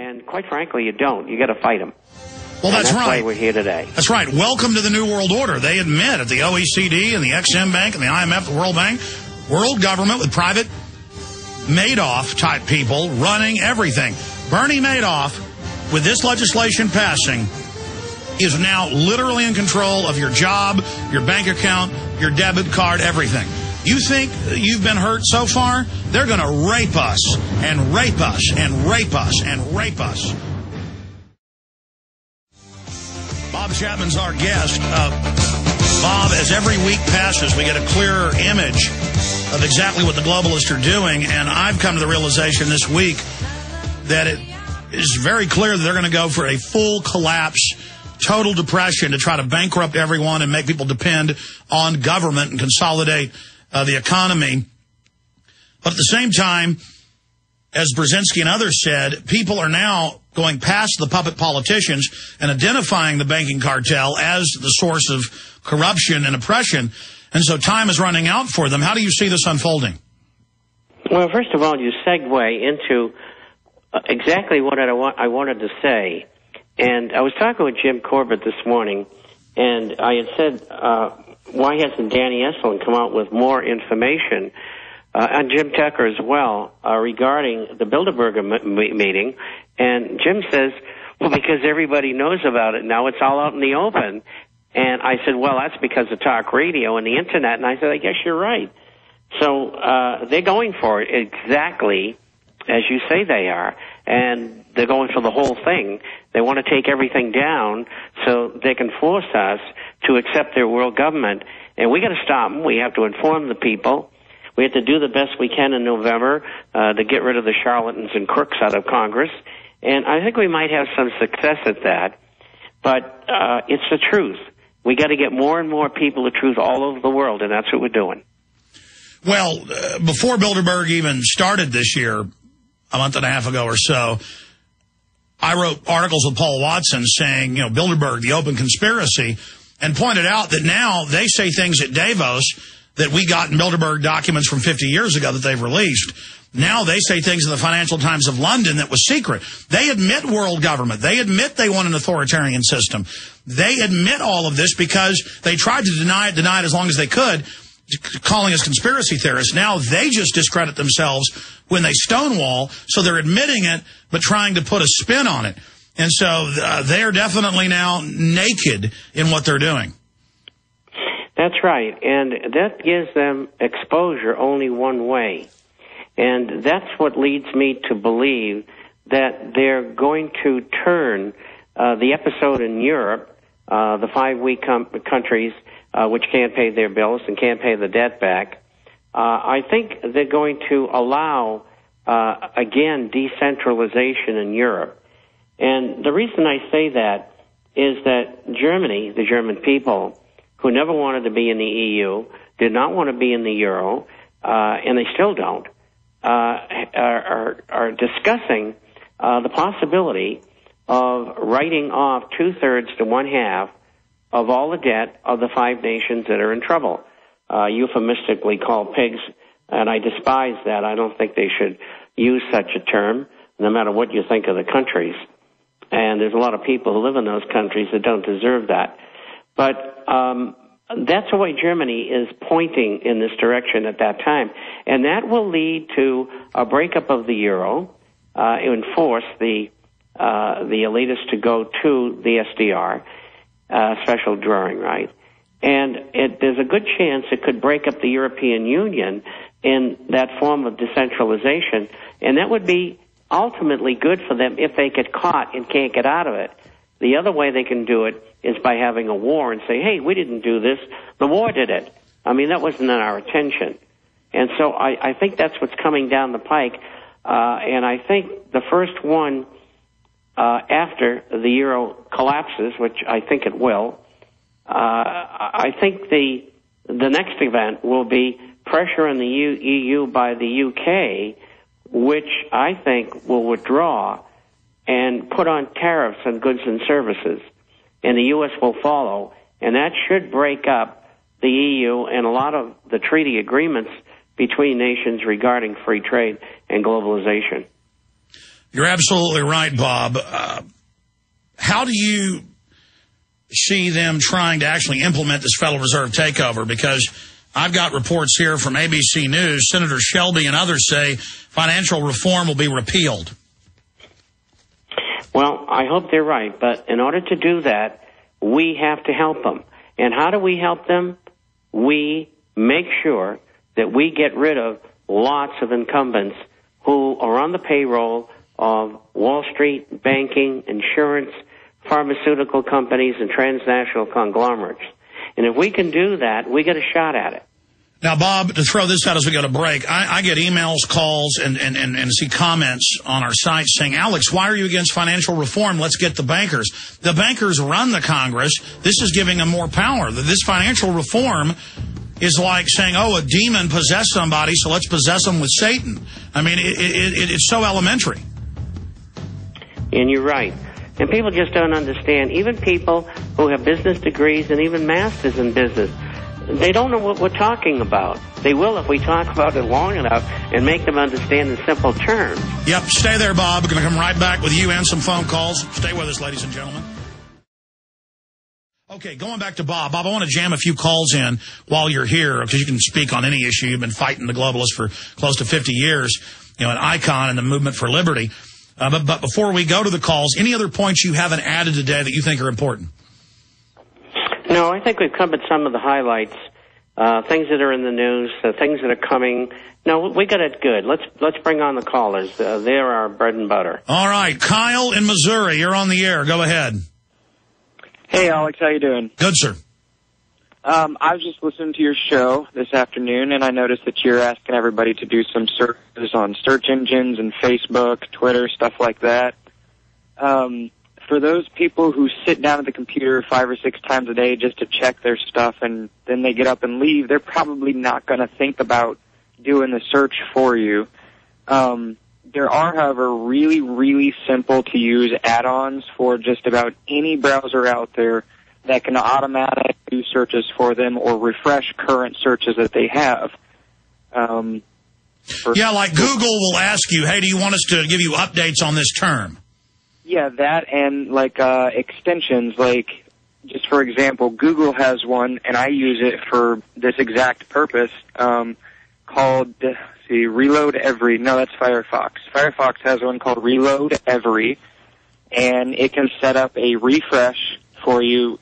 And quite frankly, you don't. You got to fight them. Well, that's right. That's why we're here today. That's right. Welcome to the New World Order. They admit at the OECD and the Ex-Im Bank and the IMF, the World Bank, world government with private Madoff-type people running everything. Bernie Madoff, with this legislation passing, is now literally in control of your job, your bank account, your debit card, everything. You think you've been hurt so far? They're going to rape us and rape us and rape us and rape us. Bob Chapman's our guest. Bob, as every week passes, we get a clearer image of exactly what the globalists are doing, and I've come to the realization this week that it is very clear that they're going to go for a full collapse, total depression to try to bankrupt everyone and make people depend on government and consolidate the economy. But at the same time, as Brzezinski and others said, people are now going past the puppet politicians and identifying the banking cartel as the source of corruption and oppression. And so time is running out for them. How do you see this unfolding? Well, first of all, you segue into exactly what I wanted to say. And I was talking with Jim Corbett this morning, and I had said, why hasn't Danny Esselin come out with more information, and Jim Tucker as well, regarding the Bilderberger meeting? And Jim says, well, because everybody knows about it now, it's all out in the open. And I said, well, that's because of talk radio and the Internet. And I said, I guess you're right. So they're going for it exactly as you say they are. And they're going for the whole thing. They want to take everything down so they can force us to accept their world government. And we got to stop them. We have to inform the people. We have to do the best we can in November to get rid of the charlatans and crooks out of Congress. And I think we might have some success at that. But it's the truth. We got to get more and more people the truth all over the world, and that's what we're doing. Well, before Bilderberg even started this year, a month and a half ago or so, I wrote articles with Paul Watson saying, Bilderberg, the open conspiracy, and pointed out that now they say things at Davos that we got in Bilderberg documents from 50 years ago that they've released. Now they say things in the Financial Times of London that was secret. They admit world government. They admit they want an authoritarian system. They admit all of this because they tried to deny it as long as they could, calling us conspiracy theorists. Now they just discredit themselves when they stonewall, so they're admitting it but trying to put a spin on it. And so they're definitely now naked in what they're doing. That's right, and that gives them exposure only one way. And that's what leads me to believe that they're going to turn the episode in Europe, the 5 weak countries which can't pay their bills and can't pay the debt back. I think they're going to allow, again, decentralization in Europe. And the reason I say that is that Germany, the German people, who never wanted to be in the EU, did not want to be in the Euro, and they still don't, are discussing the possibility of writing off 2/3 to 1/2 of all the debt of the 5 nations that are in trouble, euphemistically called pigs, and I despise that. I don't think they should use such a term, no matter what you think of the countries. And there's a lot of people who live in those countries that don't deserve that. But that's the way Germany is pointing in this direction at that time. And that will lead to a breakup of the euro, and force the elitists to go to the SDR, special drawing right. And there's a good chance it could break up the European Union in that form of decentralization. And that would be ultimately good for them if they get caught and can't get out of it. The other way they can do it is by having a war and say, hey, we didn't do this. The war did it. I mean, that wasn't in our intention. And so I think that's what's coming down the pike. And I think the first one after the euro collapses, which I think it will, I think the next event will be pressure on the EU by the UK, which I think will withdraw and put on tariffs on goods and services. And the U.S. will follow. And that should break up the EU and a lot of the treaty agreements between nations regarding free trade and globalization. You're absolutely right, Bob. How do you see them trying to actually implement this Federal Reserve takeover? Because I've got reports here from ABC News. Senator Shelby and others say financial reform will be repealed. Well, I hope they're right, but in order to do that, we have to help them. And how do we help them? We make sure that we get rid of lots of incumbents who are on the payroll of Wall Street, banking, insurance, pharmaceutical companies, and transnational conglomerates. And if we can do that, we get a shot at it. Now, Bob, to throw this out as we go to break, I get emails, calls, and see comments on our site saying, Alex, why are you against financial reform? Let's get the bankers. The bankers run the Congress. This is giving them more power. This financial reform is like saying, oh, a demon possessed somebody, so let's possess them with Satan. I mean, it's so elementary. And you're right. And people just don't understand. Even people who have business degrees and even masters in business, they don't know what we're talking about. They will if we talk about it long enough and make them understand in simple terms. Yep, stay there, Bob. We're going to come right back with you and some phone calls. Stay with us, ladies and gentlemen. Okay, going back to Bob. Bob, I want to jam a few calls in while you're here because you can speak on any issue. You've been fighting the globalists for close to 50 years, an icon in the movement for liberty. But before we go to the calls, any other points you haven't added today that you think are important? No, I think we've covered some of the highlights, things that are in the news, things that are coming. No, we got it good. Let's bring on the callers. They're our bread and butter. All right, Kyle in Missouri, you're on the air. Go ahead. Hey, Alex, how you doing? Good, sir. I was just listening to your show this afternoon, and I noticed that you're asking everybody to do some searches on search engines and Facebook, Twitter, stuff like that. For those people who sit down at the computer 5 or 6 times a day just to check their stuff and then they get up and leave, they're probably not going to think about doing the search for you. There are, however, really, really simple to use add-ons for just about any browser out there that can automatically do searches for them or refresh current searches that they have. Yeah, like Google will ask you, hey, do you want us to give you updates on this term? Yeah, that and like extensions, like just for example, Google has one, and I use it for this exact purpose, called, Reload Every. No, that's Firefox. Firefox has one called Reload Every, and it can set up a refresh for you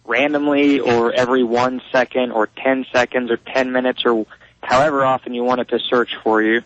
randomly or every 1 second or 10 seconds or 10 minutes or however often you want it to search for you.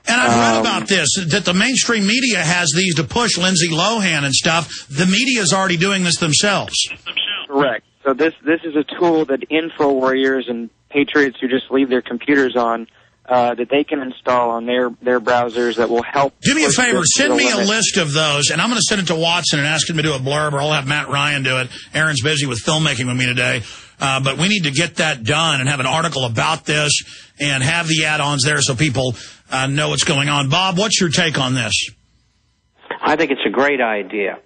And I've read about this, that the mainstream media has these to push Lindsay Lohan and stuff. The media is already doing this themselves. Correct. So this is a tool that info warriors and patriots who just leave their computers on, that they can install on their browsers that will help. Do me a favor, send me a list of those, and I'm going to send it to Watson and ask him to do a blurb, or I'll have Matt Ryan do it. Aaron's busy with filmmaking with me today. But we need to get that done and have an article about this and have the add-ons there so people know what's going on. Bob, what's your take on this? I think it's a great idea.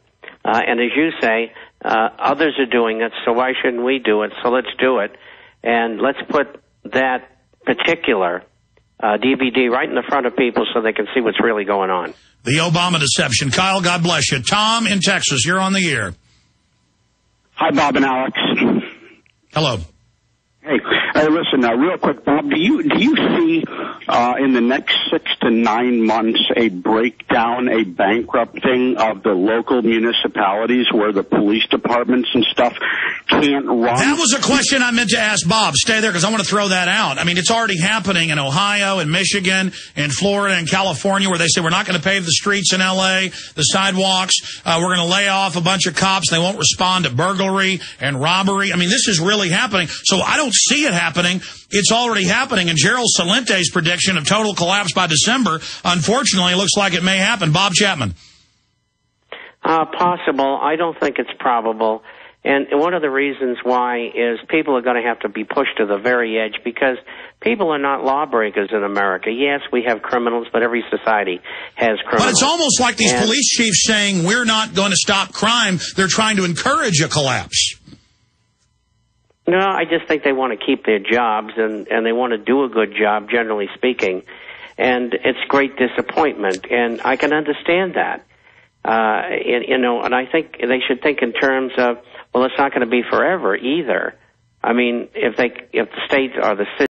And as you say, others are doing it, so why shouldn't we do it? So let's do it. And let's put that particular DVD right in the front of people so they can see what's really going on. The Obama deception. Kyle, God bless you. Tom in Texas, you're on the air. Hi, Bob and Alex. Hello. Hey, listen, real quick, Bob, do you see in the next 6 to 9 months a breakdown, a bankrupting of the local municipalities where the police departments and stuff can't run? That was a question I meant to ask Bob. Stay there because I want to throw that out. I mean, it's already happening in Ohio and Michigan and Florida and California where they say we're not going to pave the streets in L.A., the sidewalks. We're going to lay off a bunch of cops. They won't respond to burglary and robbery. I mean, this is really happening. So I don't see it happening. It's already happening. And Gerald Salente's prediction of total collapse by December, unfortunately, looks like it may happen. Bob Chapman. Possible. I don't think it's probable. And one of the reasons why is people are going to have to be pushed to the very edge because people are not lawbreakers in America. Yes, we have criminals, but every society has criminals. But it's almost like these police chiefs saying we're not going to stop crime. They're trying to encourage a collapse. No, I just think they want to keep their jobs and they want to do a good job, generally speaking. and it's great disappointment, and I can understand that. And I think they should think in terms of, well, it's not going to be forever either. I mean, if the states or the cities